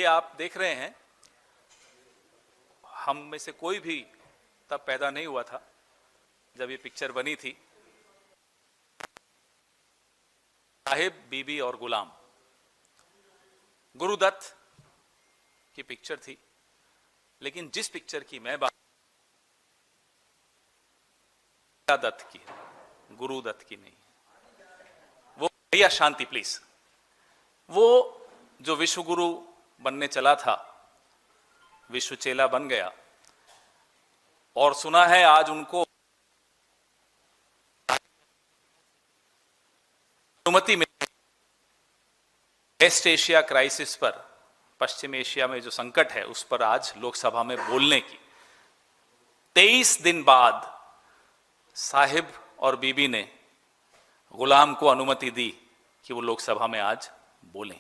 आप देख रहे हैं, हम में से कोई भी तब पैदा नहीं हुआ था जब ये पिक्चर बनी थी। साहिब, बीबी और गुलाम, गुरुदत्त की पिक्चर थी। लेकिन जिस पिक्चर की मैं बात, दत्त की, गुरुदत्त की नहीं। वो भैया शांति प्लीज। वो जो विश्व गुरु बनने चला था, विश्व चेला बन गया, और सुना है आज उनको अनुमति मिली वेस्ट एशिया क्राइसिस पर, पश्चिम एशिया में जो संकट है उस पर आज लोकसभा में बोलने की। 23 दिन बाद साहिब और बीबी ने गुलाम को अनुमति दी कि वो लोकसभा में आज बोलें।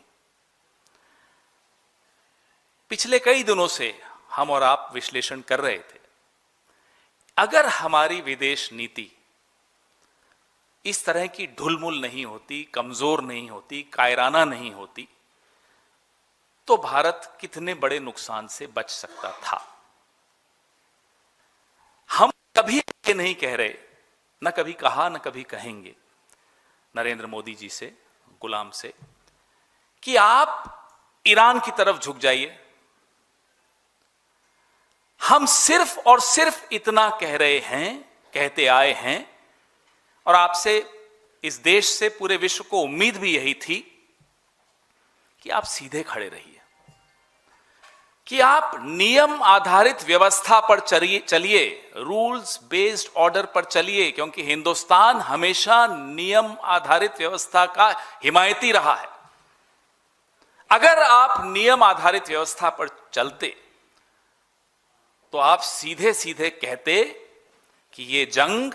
पिछले कई दिनों से हम और आप विश्लेषण कर रहे थे, अगर हमारी विदेश नीति इस तरह की ढुलमुल नहीं होती, कमजोर नहीं होती, कायराना नहीं होती, तो भारत कितने बड़े नुकसान से बच सकता था। हम कभी ये नहीं कह रहे, न कभी कहा न कभी कहेंगे नरेंद्र मोदी जी से, गुलाम से, कि आप ईरान की तरफ झुक जाइए। हम सिर्फ और सिर्फ इतना कह रहे हैं, कहते आए हैं, और आपसे, इस देश से, पूरे विश्व को उम्मीद भी यही थी कि आप सीधे खड़े रहिए, कि आप नियम आधारित व्यवस्था पर चलिए, रूल्स बेस्ड ऑर्डर पर चलिए, क्योंकि हिंदुस्तान हमेशा नियम आधारित व्यवस्था का हिमायती रहा है। अगर आप नियम आधारित व्यवस्था पर चलते तो आप सीधे सीधे कहते कि ये जंग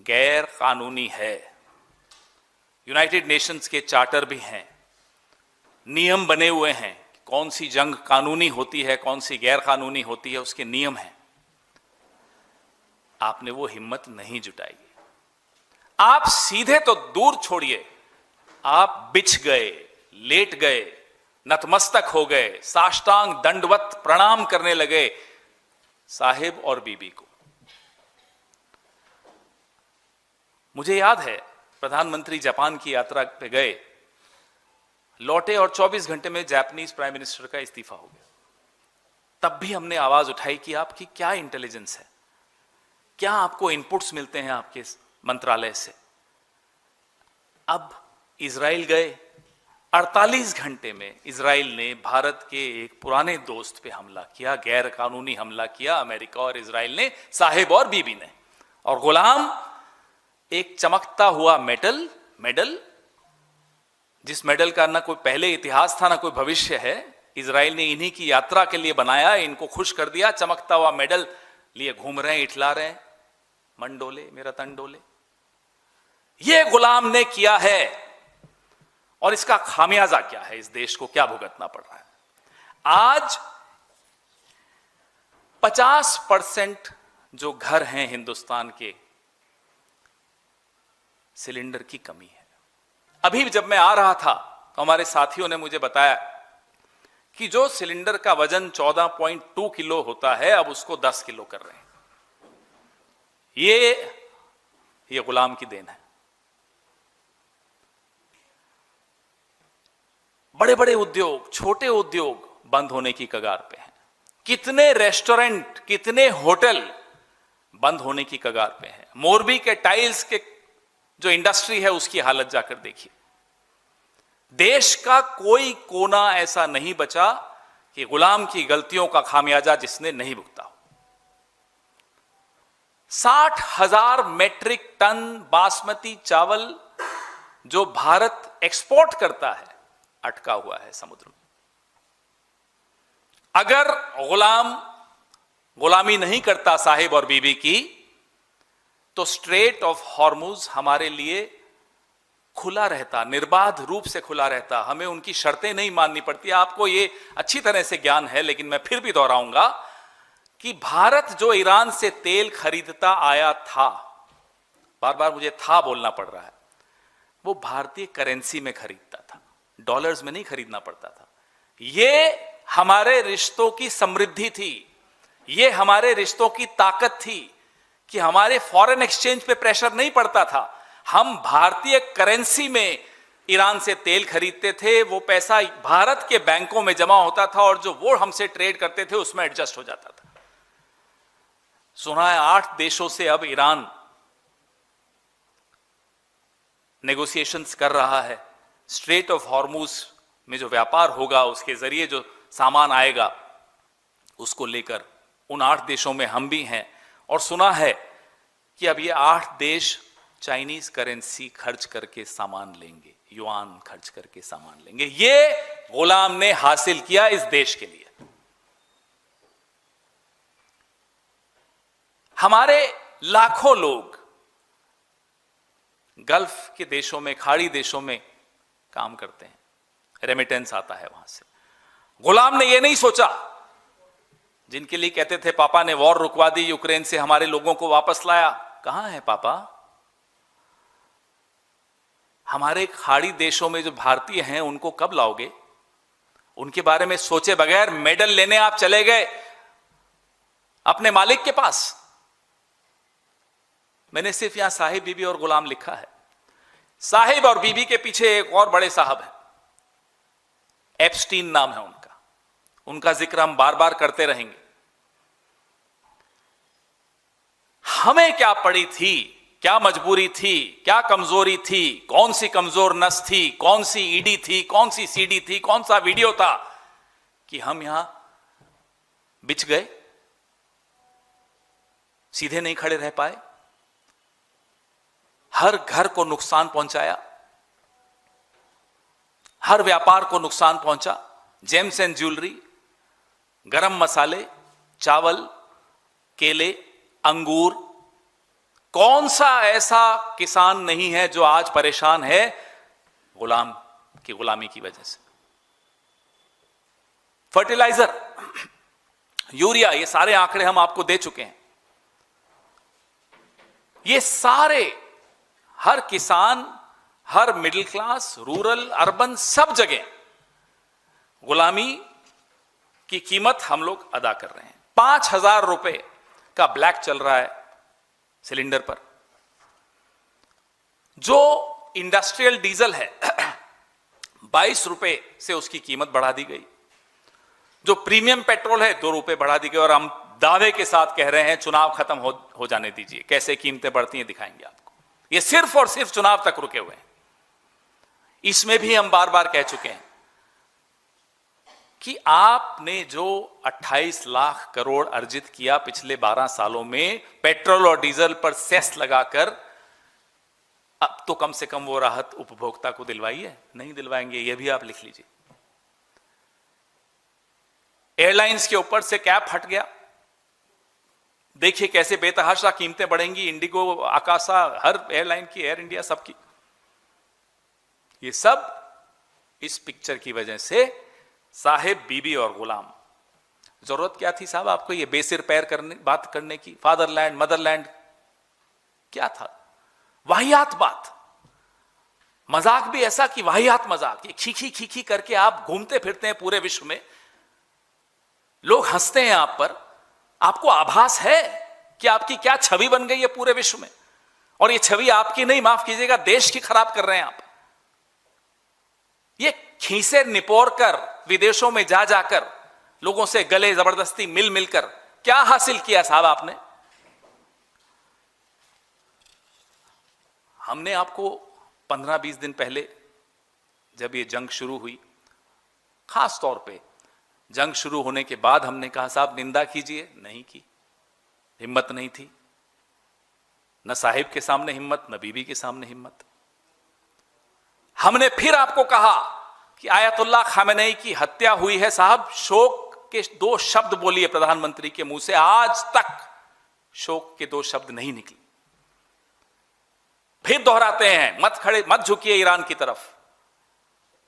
गैर कानूनी है। यूनाइटेड नेशंस के चार्टर भी हैं, नियम बने हुए हैं, कौन सी जंग कानूनी होती है, कौन सी गैर कानूनी होती है, उसके नियम हैं। आपने वो हिम्मत नहीं जुटाई। आप सीधे तो दूर छोड़िए, आप बिछ गए, लेट गए, नतमस्तक हो गए, साष्टांग दंडवत प्रणाम करने लगे साहिब और बीबी को। मुझे याद है, प्रधानमंत्री जापान की यात्रा पे गए, लौटे और 24 घंटे में जापानीज प्राइम मिनिस्टर का इस्तीफा हो गया। तब भी हमने आवाज उठाई कि आपकी क्या इंटेलिजेंस है, क्या आपको इनपुट्स मिलते हैं आपके मंत्रालय से। अब इजराइल गए, 48 घंटे में इजराइल ने भारत के एक पुराने दोस्त पे हमला किया, गैर कानूनी हमला किया, अमेरिका और इजराइल ने, साहिब और बीबी ने। और गुलाम एक चमकता हुआ मेडल, जिस मेडल का ना कोई पहले इतिहास था ना कोई भविष्य है, इजराइल ने इन्हीं की यात्रा के लिए बनाया, इनको खुश कर दिया, चमकता हुआ मेडल लिए घूम रहे हैं, इठला रहे हैं, मन डोले मेरा तन डोले। ये गुलाम ने किया है, और इसका खामियाजा क्या है, इस देश को क्या भुगतना पड़ रहा है। आज 50% जो घर हैं हिंदुस्तान के, सिलेंडर की कमी है। अभी जब मैं आ रहा था तो हमारे साथियों ने मुझे बताया कि जो सिलेंडर का वजन 14.2 किलो होता है, अब उसको 10 किलो कर रहे हैं। ये गुलाम की देन है। बड़े बड़े उद्योग, छोटे उद्योग बंद होने की कगार पे हैं। कितने रेस्टोरेंट, कितने होटल बंद होने की कगार पे हैं। मोरबी के टाइल्स के जो इंडस्ट्री है उसकी हालत जाकर देखिए। देश का कोई कोना ऐसा नहीं बचा कि गुलाम की गलतियों का खामियाजा जिसने नहीं भुगता हो। 60,000 मेट्रिक टन बासमती चावल जो भारत एक्सपोर्ट करता है, अटका हुआ है समुद्र में। अगर गुलामी नहीं करता साहिब और बीबी की, तो स्ट्रेट ऑफ हॉर्मुज हमारे लिए खुला रहता, निर्बाध रूप से खुला रहता, हमें उनकी शर्तें नहीं माननी पड़ती। आपको ये अच्छी तरह से ज्ञान है, लेकिन मैं फिर भी दोहराऊंगा कि भारत जो ईरान से तेल खरीदता आया था, बार बार मुझे था बोलना पड़ रहा है, वो भारतीय करेंसी में खरीदता था, डॉलर्स में नहीं खरीदना पड़ता था। ये हमारे रिश्तों की समृद्धि थी, ये हमारे रिश्तों की ताकत थी कि हमारे फॉरेन एक्सचेंज पे प्रेशर नहीं पड़ता था। हम भारतीय करेंसी में ईरान से तेल खरीदते थे, वो पैसा भारत के बैंकों में जमा होता था और जो वो हमसे ट्रेड करते थे उसमें एडजस्ट हो जाता था। सुना है 8 देशों से अब ईरान नेगोशिएशंस कर रहा है। स्ट्रेट ऑफ हॉर्मुज में जो व्यापार होगा, उसके जरिए जो सामान आएगा, उसको लेकर उन 8 देशों में हम भी हैं। और सुना है कि अब ये 8 देश चाइनीज करेंसी खर्च करके सामान लेंगे, युआन खर्च करके सामान लेंगे। ये गुलाम ने हासिल किया इस देश के लिए। हमारे लाखों लोग गल्फ के देशों में, खाड़ी देशों में काम करते हैं, रेमिटेंस आता है वहां से। गुलाम ने यह नहीं सोचा, जिनके लिए कहते थे पापा ने वॉर रुकवा दी, यूक्रेन से हमारे लोगों को वापस लाया, कहां है पापा? हमारे खाड़ी देशों में जो भारतीय हैं उनको कब लाओगे? उनके बारे में सोचे बगैर मेडल लेने आप चले गए अपने मालिक के पास। मैंने सिर्फ यहां साहिब, बीबी और गुलाम लिखा है। साहिब और बीबी के पीछे एक और बड़े साहब हैं, एप्स्टीन नाम है उनका। उनका जिक्र हम बार बार करते रहेंगे। हमें क्या पड़ी थी, क्या मजबूरी थी, क्या कमजोरी थी, कौन सी कमजोर नस थी, कौन सी ईडी थी, कौन सी सीडी थी, कौन सा वीडियो था कि हम यहां बिछ गए, सीधे नहीं खड़े रह पाए, हर घर को नुकसान पहुंचाया, हर व्यापार को नुकसान पहुंचा। जेम्स एंड ज्वेलरी, गरम मसाले, चावल, केले, अंगूर, कौन सा ऐसा किसान नहीं है जो आज परेशान है गुलाम की गुलामी की वजह से। फर्टिलाइजर, यूरिया, ये सारे आंकड़े हम आपको दे चुके हैं। ये सारे, हर किसान, हर मिडिल क्लास, रूरल, अर्बन, सब जगह गुलामी की कीमत हम लोग अदा कर रहे हैं। 5,000 रुपए का ब्लैक चल रहा है सिलेंडर पर। जो इंडस्ट्रियल डीजल है 22 रुपए से उसकी कीमत बढ़ा दी गई। जो प्रीमियम पेट्रोल है 2 रुपए बढ़ा दी गई। और हम दावे के साथ कह रहे हैं चुनाव खत्म हो जाने दीजिए, कैसे कीमतें बढ़ती हैं दिखाएंगे आपको। ये सिर्फ और सिर्फ चुनाव तक रुके हुए हैं। इसमें भी हम बार बार कह चुके हैं कि आपने जो 28 लाख करोड़ अर्जित किया पिछले 12 सालों में पेट्रोल और डीजल पर सेस लगाकर, अब तो कम से कम वो राहत उपभोक्ता को दिलवाइए। नहीं दिलवाएंगे, ये भी आप लिख लीजिए। एयरलाइंस के ऊपर से कैप हट गया, देखिए कैसे बेतहाशा कीमतें बढ़ेंगी। इंडिगो, आकाशा, हर एयरलाइन की, एयर इंडिया, सबकी। ये सब इस पिक्चर की वजह से साहिब, बीबी और गुलाम। जरूरत क्या थी साहब आपको ये बेसिर पैर बात करने की? फादरलैंड, मदरलैंड, क्या था? वाहियात बात, मजाक भी ऐसा कि वाहियात मजाक। ये खीखी खीखी करके आप घूमते फिरते हैं पूरे विश्व में, लोग हंसते हैं आप पर। आपको आभास है कि आपकी क्या छवि बन गई है पूरे विश्व में? और ये छवि आपकी नहीं, माफ कीजिएगा, देश की खराब कर रहे हैं आप। ये खीसे निपोर कर विदेशों में जा जाकर लोगों से गले जबरदस्ती मिल मिलकर क्या हासिल किया साहब आपने? हमने आपको 15-20 दिन पहले जब ये जंग शुरू हुई, खास तौर पे जंग शुरू होने के बाद हमने कहा साहब निंदा कीजिए, नहीं की, हिम्मत नहीं थी। न साहिब के सामने हिम्मत, न बीबी के सामने हिम्मत। हमने फिर आपको कहा कि आयतुल्लाह खामेनेई की हत्या हुई है साहब, शोक के 2 शब्द बोलिए प्रधानमंत्री के मुंह से। आज तक शोक के 2 शब्द नहीं निकले। फिर दोहराते हैं, मत झुकिए ईरान की तरफ,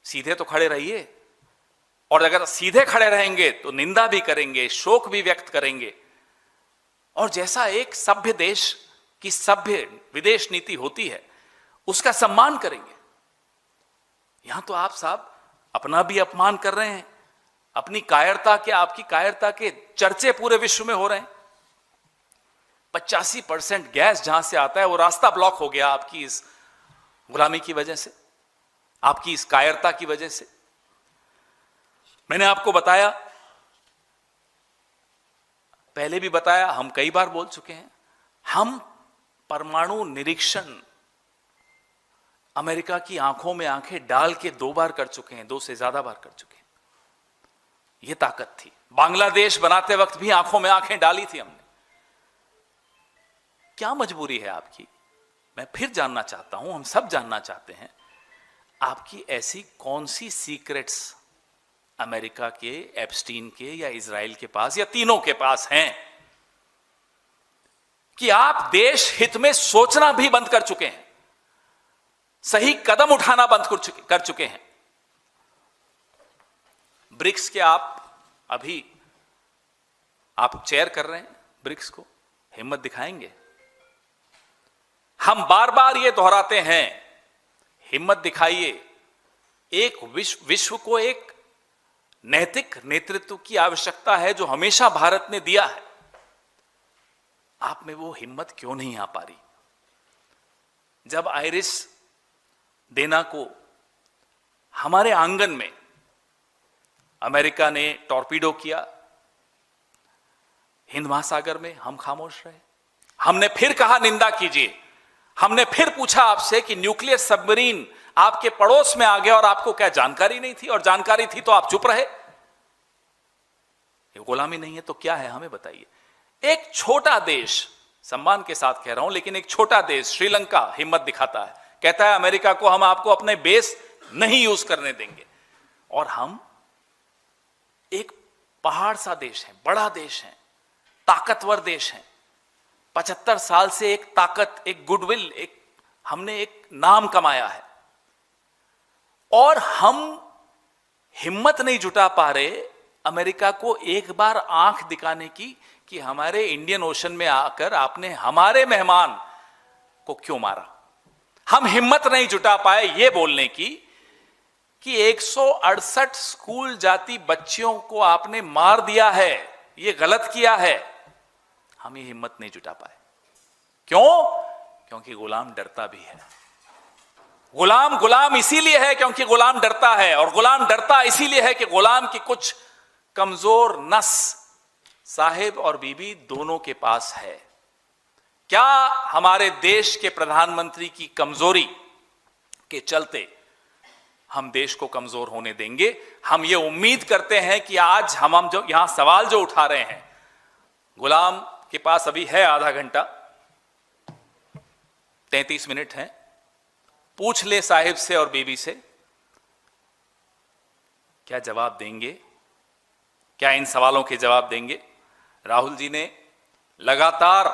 सीधे तो खड़े रहिए। और अगर सीधे खड़े रहेंगे तो निंदा भी करेंगे, शोक भी व्यक्त करेंगे, और जैसा एक सभ्य देश की सभ्य विदेश नीति होती है उसका सम्मान करेंगे। यहां तो आप साहब अपना भी अपमान कर रहे हैं अपनी कायरता के, आपकी कायरता के चर्चे पूरे विश्व में हो रहे हैं। 85% गैस जहां से आता है वो रास्ता ब्लॉक हो गया आपकी इस गुलामी की वजह से, आपकी इस कायरता की वजह से। मैंने आपको बताया, पहले भी बताया, हम कई बार बोल चुके हैं, हम परमाणु निरीक्षण अमेरिका की आंखों में आंखें डाल के 2 बार कर चुके हैं, 2 से ज्यादा बार कर चुके हैं। यह ताकत थी। बांग्लादेश बनाते वक्त भी आंखों में आंखें डाली थी हमने। क्या मजबूरी है आपकी? मैं फिर जानना चाहता हूं, हम सब जानना चाहते हैं, आपकी ऐसी कौन सी सीक्रेट्स अमेरिका के, एप्स्टीन के या इजराइल के पास या तीनों के पास हैं कि आप देश हित में सोचना भी बंद कर चुके हैं, सही कदम उठाना बंद कर चुके हैं। ब्रिक्स के अभी आप चेयर कर रहे हैं ब्रिक्स को, हिम्मत दिखाएंगे? हम बार बार ये दोहराते हैं, हिम्मत दिखाइए। एक विश्व को एक नैतिक नेतृत्व की आवश्यकता है जो हमेशा भारत ने दिया है। आप में वो हिम्मत क्यों नहीं आ पा रही? जब आइरिस देना को हमारे आंगन में अमेरिका ने टॉर्पीडो किया, हिंद महासागर में हम खामोश रहे। हमने फिर कहा निंदा कीजिए, हमने फिर पूछा आपसे कि न्यूक्लियर सबमरीन आपके पड़ोस में आ गया और आपको क्या जानकारी नहीं थी? और जानकारी थी तो आप चुप रहे। ये गुलामी नहीं है तो क्या है, हमें बताइए। एक छोटा देश, सम्मान के साथ कह रहा हूं, लेकिन एक छोटा देश श्रीलंका हिम्मत दिखाता है, कहता है अमेरिका को हम आपको अपने बेस नहीं यूज करने देंगे। और हम एक पहाड़ सा देश है, बड़ा देश है, ताकतवर देश है, 75 साल से एक ताकत, एक गुडविल, हमने एक नाम कमाया है, और हम हिम्मत नहीं जुटा पा रहे अमेरिका को एक बार आंख दिखाने की कि हमारे इंडियन ओशन में आकर आपने हमारे मेहमान को क्यों मारा। हम हिम्मत नहीं जुटा पाए ये बोलने की कि 168 स्कूल जाती बच्चियों को आपने मार दिया है, ये गलत किया है। हम ये हिम्मत नहीं जुटा पाए। क्यों? क्योंकि गुलाम डरता भी है। गुलाम इसीलिए है क्योंकि गुलाम डरता है, और गुलाम डरता इसीलिए है कि गुलाम की कुछ कमजोर नस साहिब और बीबी दोनों के पास है। क्या हमारे देश के प्रधानमंत्री की कमजोरी के चलते हम देश को कमजोर होने देंगे? हम ये उम्मीद करते हैं कि आज हम जो यहां सवाल जो उठा रहे हैं, गुलाम के पास अभी है आधा घंटा, 33 मिनट है, पूछ ले साहिब से और बीबी से, क्या जवाब देंगे? क्या इन सवालों के जवाब देंगे? राहुल जी ने लगातार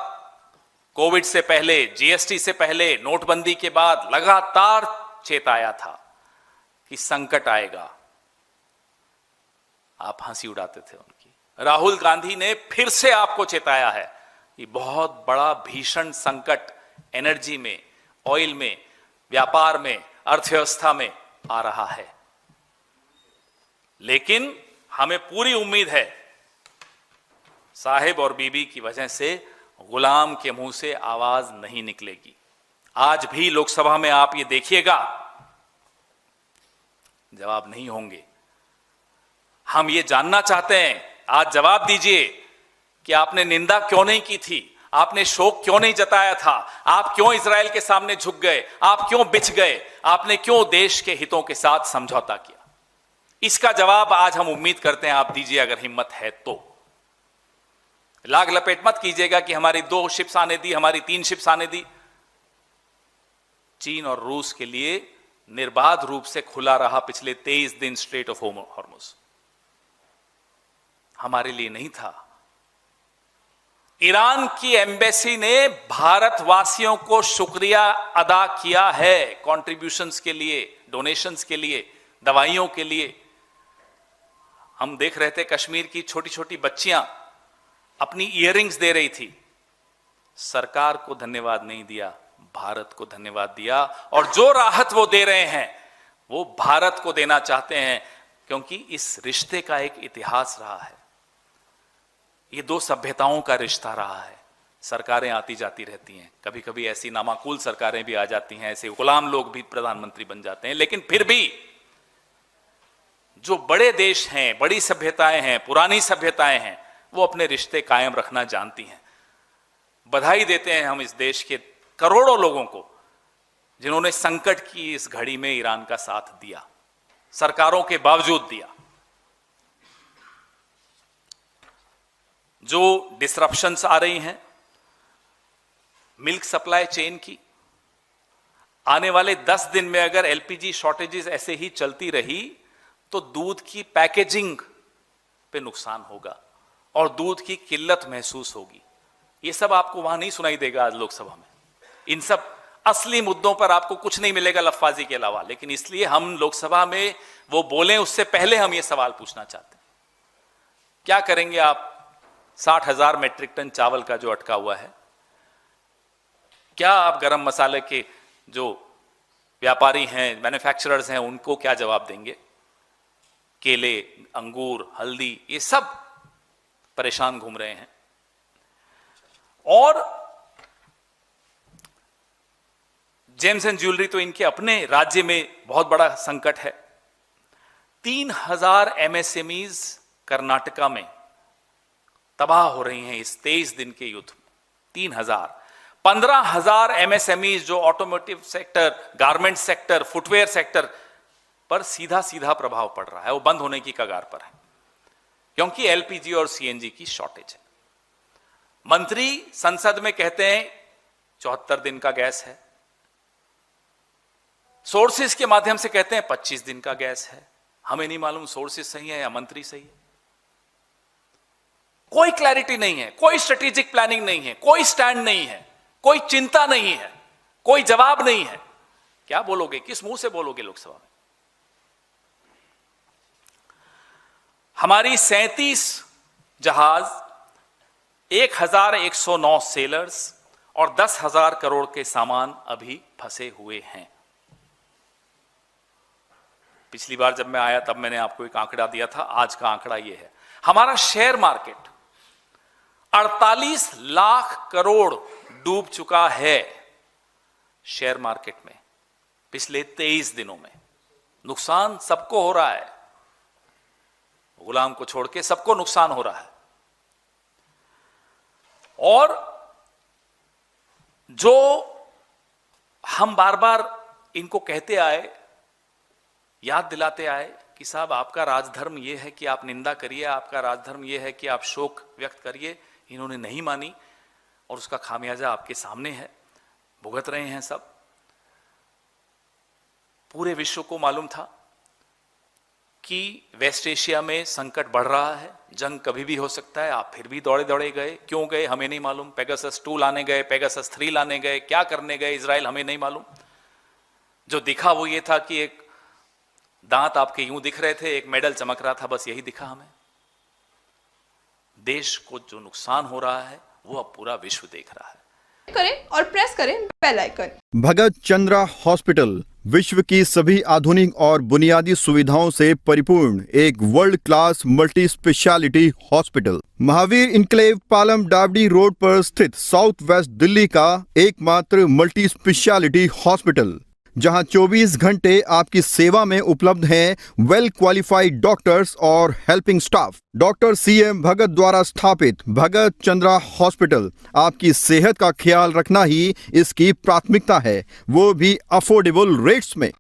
कोविड से पहले, जीएसटी से पहले, नोटबंदी के बाद लगातार चेताया था कि संकट आएगा। आप हंसी उड़ाते थे उनकी। राहुल गांधी ने फिर से आपको चेताया है कि बहुत बड़ा भीषण संकट एनर्जी में, ऑयल में, व्यापार में, अर्थव्यवस्था में आ रहा है। लेकिन हमें पूरी उम्मीद है साहिब और बीबी की वजह से गुलाम के मुंह से आवाज नहीं निकलेगी। आज भी लोकसभा में आप ये देखिएगा, जवाब नहीं होंगे। हम ये जानना चाहते हैं, आज जवाब दीजिए कि आपने निंदा क्यों नहीं की थी, आपने शोक क्यों नहीं जताया था, आप क्यों इजराइल के सामने झुक गए, आप क्यों बिछ गए, आपने क्यों देश के हितों के साथ समझौता किया? इसका जवाब आज हम उम्मीद करते हैं आप दीजिए, अगर हिम्मत है तो। लाग लपेट मत कीजिएगा कि हमारी 2 शिप्स आने दी, हमारी 3 शिप्स आने दी। चीन और रूस के लिए निर्बाध रूप से खुला रहा पिछले 23 दिन स्ट्रेट ऑफ हॉर्मुज, हमारे लिए नहीं था। ईरान की एम्बेसी ने भारतवासियों को शुक्रिया अदा किया है, कंट्रीब्यूशंस के लिए, डोनेशंस के लिए, दवाइयों के लिए। हम देख रहे थे कश्मीर की छोटी छोटी बच्चियां अपनी इयररिंग्स दे रही थी, सरकार को धन्यवाद नहीं दिया, भारत को धन्यवाद दिया। और जो राहत वो दे रहे हैं वो भारत को देना चाहते हैं। क्योंकि इस रिश्ते का एक इतिहास रहा है। ये दो सभ्यताओं का रिश्ता रहा है। सरकारें आती जाती रहती हैं, कभी कभी ऐसी नामाकूल सरकारें भी आ जाती हैं, ऐसे गुलाम लोग भी प्रधानमंत्री बन जाते हैं, लेकिन फिर भी जो बड़े देश हैं, बड़ी सभ्यताएं हैं, पुरानी सभ्यताएं हैं, वो अपने रिश्ते कायम रखना जानती हैं। बधाई देते हैं हम इस देश के करोड़ों लोगों को जिन्होंने संकट की इस घड़ी में ईरान का साथ दिया, सरकारों के बावजूद दिया। जो डिसरप्शंस आ रही हैं मिल्क सप्लाई चेन की, आने वाले 10 दिन में अगर एलपीजी शॉर्टेजेस ऐसे ही चलती रही तो दूध की पैकेजिंग पे नुकसान होगा और दूध की किल्लत महसूस होगी। ये सब आपको वहां नहीं सुनाई देगा आज लोकसभा में। इन सब असली मुद्दों पर आपको कुछ नहीं मिलेगा लफ्फाजी के अलावा, लेकिन इसलिए हम लोकसभा में वो बोलें उससे पहले हम ये सवाल पूछना चाहते हैं, क्या करेंगे आप 60,000 मेट्रिक टन चावल का जो अटका हुआ है? क्या आप गरम मसाले के जो व्यापारी हैं, मैन्युफैक्चरर्स हैं, उनको क्या जवाब देंगे? केले, अंगूर, हल्दी, ये सब परेशान घूम रहे हैं। और जेम्स एंड ज्वेलरी तो इनके अपने राज्य में बहुत बड़ा संकट है। 3,000 एमएसएमईज कर्नाटका में तबाह हो रही हैं इस 23 दिन के युद्ध में। 3,000, 15,000 एमएसएमईज जो automotive sector, garment sector, footwear sector पर सीधा सीधा प्रभाव पड़ रहा है, वो बंद होने की कगार पर है क्योंकि एलपीजी और सीएनजी की शॉर्टेज है। मंत्री संसद में कहते हैं 74 दिन का गैस है, सोर्सेस के माध्यम से कहते हैं 25 दिन का गैस है। हमें नहीं मालूम सोर्सेस सही है या मंत्री सही है। कोई क्लैरिटी नहीं है, कोई स्ट्रेटेजिक प्लानिंग नहीं है, कोई स्टैंड नहीं है, कोई चिंता नहीं है, कोई जवाब नहीं है। क्या बोलोगे, किस मुंह से बोलोगे लोकसभा में? हमारी 37 जहाज, 1,109 सेलर्स और 10,000 करोड़ के सामान अभी फंसे हुए हैं। पिछली बार जब मैं आया तब मैंने आपको एक आंकड़ा दिया था, आज का आंकड़ा यह है। हमारा शेयर मार्केट 48 लाख करोड़ डूब चुका है शेयर मार्केट में पिछले 23 दिनों में। नुकसान सबको हो रहा है, गुलाम को छोड़ के सबको नुकसान हो रहा है। और जो हम बार बार इनको कहते आए, याद दिलाते आए कि साहब आपका राजधर्म यह है कि आप निंदा करिए, आपका राजधर्म यह है कि आप शोक व्यक्त करिए, इन्होंने नहीं मानी और उसका खामियाजा आपके सामने है, भुगत रहे हैं सब। पूरे विश्व को मालूम था कि वेस्ट एशिया में संकट बढ़ रहा है, जंग कभी भी हो सकता है, आप फिर भी दौड़े दौड़े गए। क्यों गए हमें नहीं मालूम। पेगासस 2 लाने गए, पेगासस 3 लाने गए, क्या करने गए इजराइल हमें नहीं मालूम। जो दिखा वो ये था कि एक दांत आपके यूं दिख रहे थे, एक मेडल चमक रहा था, बस यही दिखा हमें। देश को जो नुकसान हो रहा है वो अब पूरा विश्व देख रहा है। करें और प्रेस करें बेल आइकन। भगत चंद्रा हॉस्पिटल विश्व की सभी आधुनिक और बुनियादी सुविधाओं से परिपूर्ण एक world class multi speciality hospital, Mahavir enclave Palam डावडी रोड पर स्थित साउथ वेस्ट दिल्ली का एकमात्र मल्टी स्पेशलिटी हॉस्पिटल, जहां 24 घंटे आपकी सेवा में उपलब्ध हैं वेल क्वालिफाइड डॉक्टर्स और हेल्पिंग स्टाफ। डॉक्टर CM भगत द्वारा स्थापित भगत चंद्रा हॉस्पिटल आपकी सेहत का ख्याल रखना ही इसकी प्राथमिकता है, वो भी अफोर्डेबल रेट्स में।